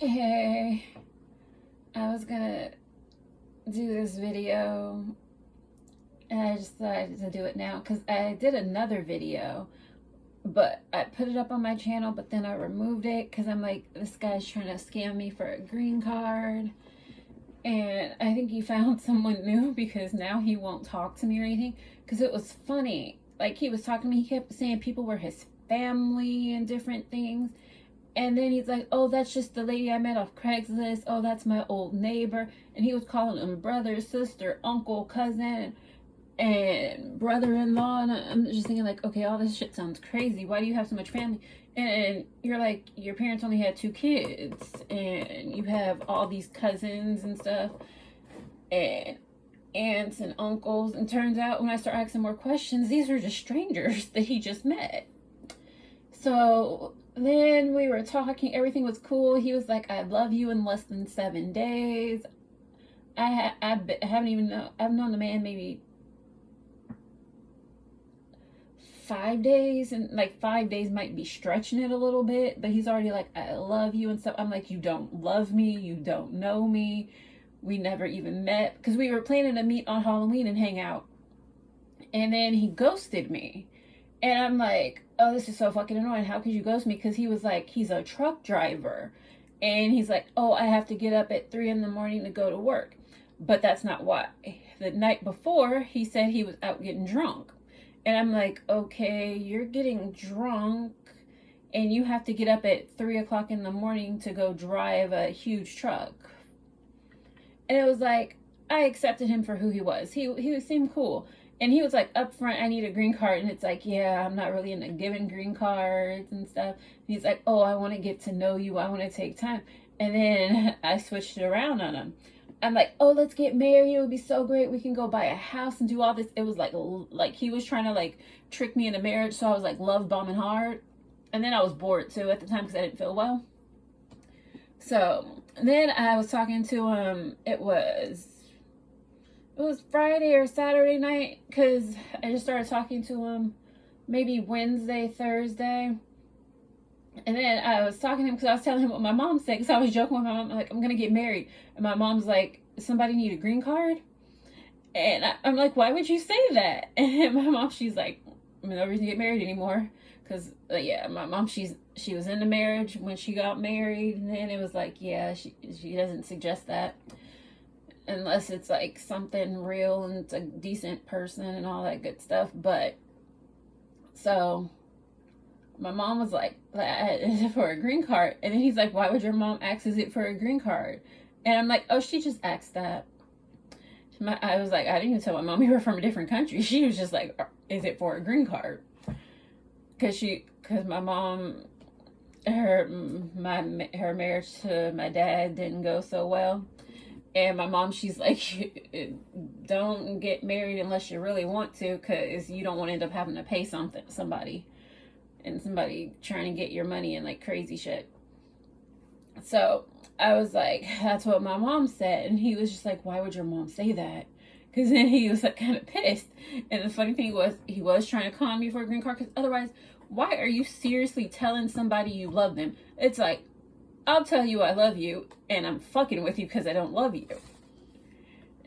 Hey, I was gonna do this video and I just decided to do it now because I did another video, but I put it up on my channel, but then I removed it because I'm like, this guy's trying to scam me for a green card. And I think he found someone new because now he won't talk to me or anything. Because it was funny. Like, he was talking to me, he kept saying people were his family and different things. And then he's like, oh, that's just the lady I met off Craigslist. Oh, that's my old neighbor. And he was calling them brother, sister, uncle, cousin, and brother-in-law. And I'm just thinking, like, okay, all this shit sounds crazy. Why do you have so much family? And you're like, your parents only had 2 kids. And you have all these cousins and stuff. And aunts and uncles. And turns out when I start asking more questions, these are just strangers that he just met. So then we were talking, everything was cool. He was like, I love you in less than 7 days. I haven't even known, I've known the man maybe 5 days, and like 5 days might be stretching it a little bit, but he's already like, I love you and stuff. I'm like, you don't love me, you don't know me, we never even met, because we were planning to meet on Halloween and hang out, and then he ghosted me. And I'm like, oh, this is so fucking annoying. How could you ghost me? Because he was like, he's a truck driver. And he's like, oh, I have to get up at 3 in the morning to go to work. But that's not why. The night before, he said he was out getting drunk. And I'm like, okay, you're getting drunk and you have to get up at 3 o'clock in the morning to go drive a huge truck. And it was like, I accepted him for who he was. He seemed cool. And he was like, up front, I need a green card. And it's like, yeah, I'm not really into giving green cards and stuff. And he's like, oh, I want to get to know you. I want to take time. And then I switched it around on him. I'm like, oh, let's get married. It would be so great. We can go buy a house and do all this. It was like he was trying to like trick me into marriage. So I was like love bombing hard. And then I was bored too at the time because I didn't feel well. So then I was talking to him. It was Friday or Saturday night, because I just started talking to him maybe Wednesday, Thursday. And then I was talking to him because I was telling him what my mom said, because I was joking with my mom, like, I'm going to get married. And my mom's like, somebody need a green card? And I'm like, why would you say that? And my mom, she's like, no reason to get married anymore. Because, yeah, my mom, she was in the marriage when she got married. And then it was like, yeah, she doesn't suggest that. Unless it's like something real and it's a decent person and all that good stuff. But so my mom was like, is it for a green card? And then he's like, why would your mom ask, is it for a green card? And I'm like, oh, she just asked that. I was like, I didn't even tell my mom we were from a different country. She was just like, is it for a green card? Because my mom, her marriage to my dad didn't go so well. And my mom, she's like, don't get married unless you really want to, because you don't want to end up having to pay somebody and somebody trying to get your money and like crazy shit. So I was like, that's what my mom said. And he was just like, why would your mom say that? Because then he was like kind of pissed. And the funny thing was, he was trying to con me for a green card, because otherwise, why are you seriously telling somebody you love them? It's like, I'll tell you I love you, and I'm fucking with you because I don't love you.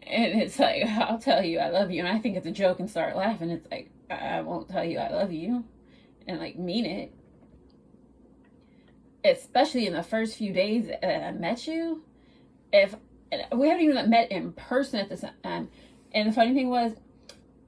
And it's like, I'll tell you I love you, and I think it's a joke and start laughing. It's like, I won't tell you I love you and like mean it. Especially in the first few days that I met you. If we haven't even met in person at this time. And the funny thing was,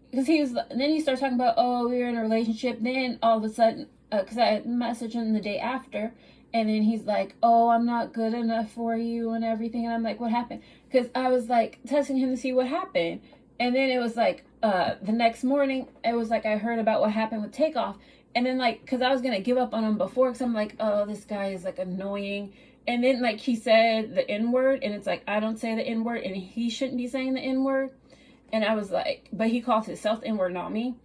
because then he started talking about, oh, we were in a relationship. Then all of a sudden, because I messaged him the day after. And then he's like, oh, I'm not good enough for you and everything. And I'm like, what happened? Because I was like testing him to see what happened. And then it was like the next morning, it was like I heard about what happened with Takeoff. And then like, because I was going to give up on him before, because I'm like, oh, this guy is like annoying. And then like he said the N-word. And it's like, I don't say the N-word. And he shouldn't be saying the N-word. And I was like, but he calls himself the N-word, not me.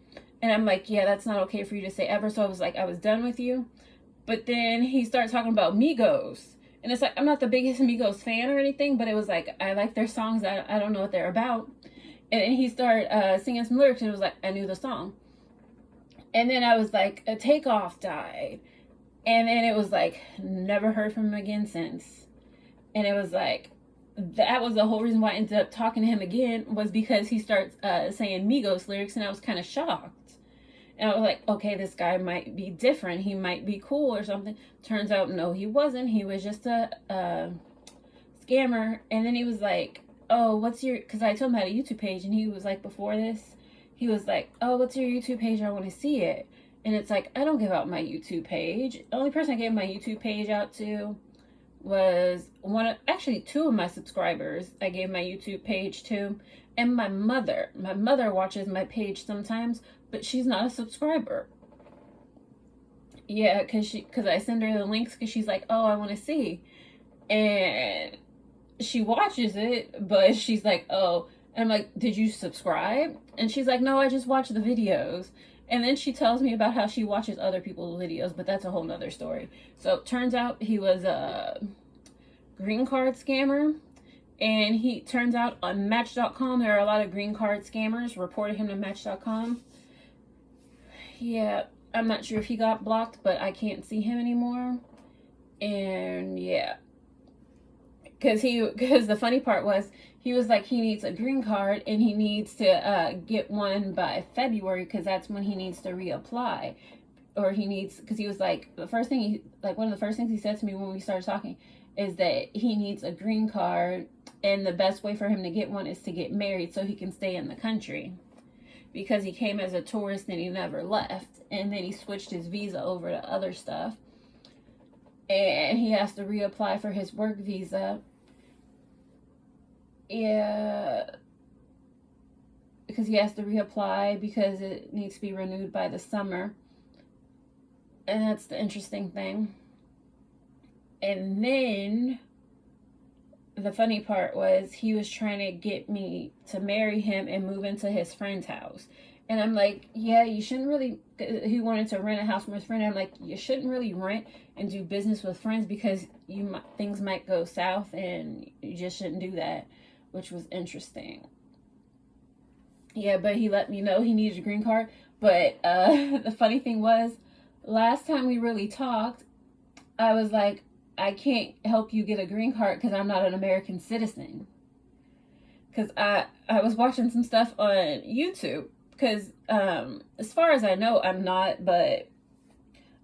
And I'm like, yeah, that's not okay for you to say ever. So I was like, I was done with you. But then he started talking about Migos. And it's like, I'm not the biggest Migos fan or anything, but it was like, I like their songs. I don't know what they're about. And then he started singing some lyrics, and it was like, I knew the song. And then I was like, a Takeoff died. And then it was like, never heard from him again since. And it was like, that was the whole reason why I ended up talking to him again, was because he starts saying Migos lyrics, and I was kind of shocked. And I was like, okay, this guy might be different. He might be cool or something. Turns out, no, he wasn't. He was just a scammer. And then he was like, oh, what's your, because I told him I had a YouTube page, and he was like, before this, he was like, oh, what's your YouTube page? I want to see it. And it's like, I don't give out my YouTube page. The only person I gave my YouTube page out to was actually two of my subscribers I gave my YouTube page to, and my mother. My mother watches my page sometimes, but she's not a subscriber. Yeah, because I send her the links because she's like, oh, I want to see. And she watches it, but she's like, oh. And I'm like, did you subscribe? And she's like, no, I just watch the videos. And then she tells me about how she watches other people's videos, but that's a whole nother story. So it turns out he was a Greencard scammer. And he turns out on Match.com, there are a lot of Greencard scammers, reported him to Match.com. Yeah, I'm not sure if he got blocked, but I can't see him anymore. And yeah. Because the funny part was, he was like, he needs a green card, and he needs to get one by February, because that's when he needs to reapply. Or he needs, because he was like, one of the first things he said to me when we started talking is that he needs a green card, and the best way for him to get one is to get married so he can stay in the country. Because he came as a tourist and he never left. And then he switched his visa over to other stuff. And he has to reapply for his work visa. Yeah, because he has to reapply because it needs to be renewed by the summer. And that's the interesting thing. And then the funny part was, he was trying to get me to marry him and move into his friend's house. And I'm like, yeah, you shouldn't really, he wanted to rent a house from his friend. I'm like, you shouldn't really rent and do business with friends, because things might go south, and you just shouldn't do that. Which was interesting. Yeah, but he let me know he needed a green card. But the funny thing was, last time we really talked, I was like, I can't help you get a green card because I'm not an American citizen. Because I was watching some stuff on YouTube. Because as far as I know, I'm not. But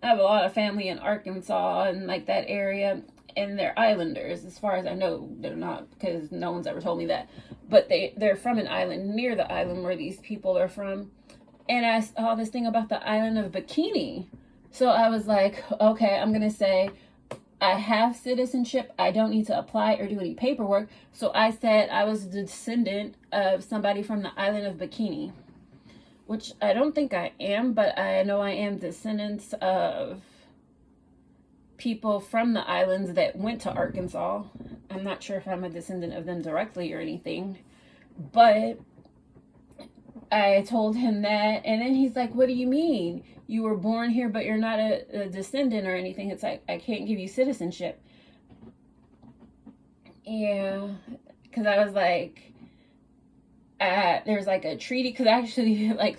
I have a lot of family in Arkansas and like that area. And they're islanders. As far as I know, they're not, because no one's ever told me that. But they're from an island near the island where these people are from. And I saw this thing about the island of Bikini. So I was like, okay, I'm going to say I have citizenship. I don't need to apply or do any paperwork. So I said I was a descendant of somebody from the island of Bikini. Which I don't think I am, but I know I am descendants of people from the islands that went to Arkansas. I'm not sure if I'm a descendant of them directly or anything, but I told him that, and then he's like, what do you mean? You were born here, but you're not a descendant or anything. It's like, I can't give you citizenship. Yeah, because I was like, there's like a treaty, because actually, like,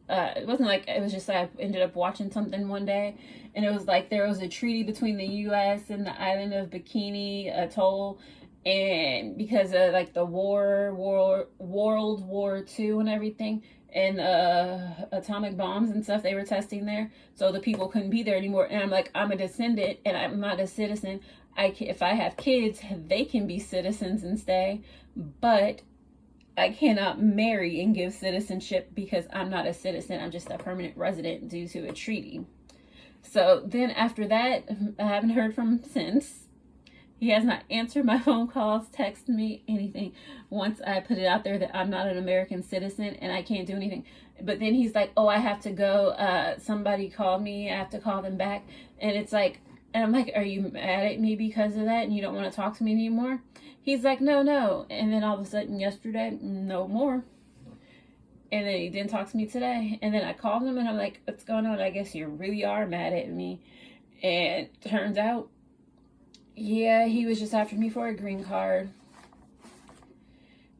it wasn't like, it was just I ended up watching something one day, and it was like there was a treaty between the U.S. and the island of Bikini Atoll, and because of like the World War II and everything, and atomic bombs and stuff they were testing there, so the people couldn't be there anymore. And I'm like, I'm a descendant and I'm not a citizen. If I have kids, they can be citizens and stay, but I cannot marry and give citizenship because I'm not a citizen. I'm just a permanent resident due to a treaty. So then after that, I haven't heard from him since. He has not answered my phone calls, texted me, anything. Once I put it out there that I'm not an American citizen and I can't do anything. But then he's like, oh, I have to go. Somebody called me. I have to call them back. And it's like, and I'm like, are you mad at me because of that and you don't want to talk to me anymore? He's like, no. And then all of a sudden yesterday, no more. And then he didn't talk to me today. And then I called him and I'm like, what's going on? I guess you really are mad at me. And turns out, yeah, he was just after me for a green card.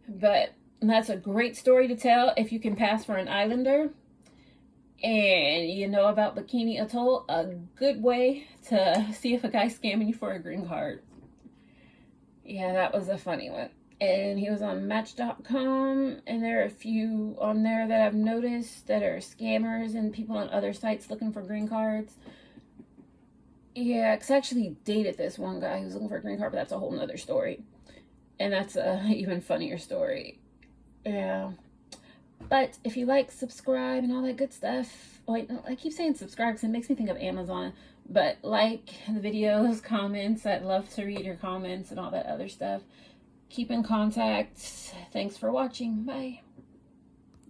But that's a great story to tell if you can pass for an islander. And you know about Bikini Atoll, a good way to see if a guy's scamming you for a green card. Yeah, that was a funny one. And he was on Match.com, and there are a few on there that I've noticed that are scammers and people on other sites looking for green cards. Yeah, because I actually dated this one guy who was looking for a green card, but that's a whole nother story. And that's a even funnier story. Yeah. But if you like, subscribe and all that good stuff. Wait, I keep saying subscribe because it makes me think of Amazon. But like the videos, comments. I'd love to read your comments and all that other stuff. Keep in contact. Thanks for watching. Bye.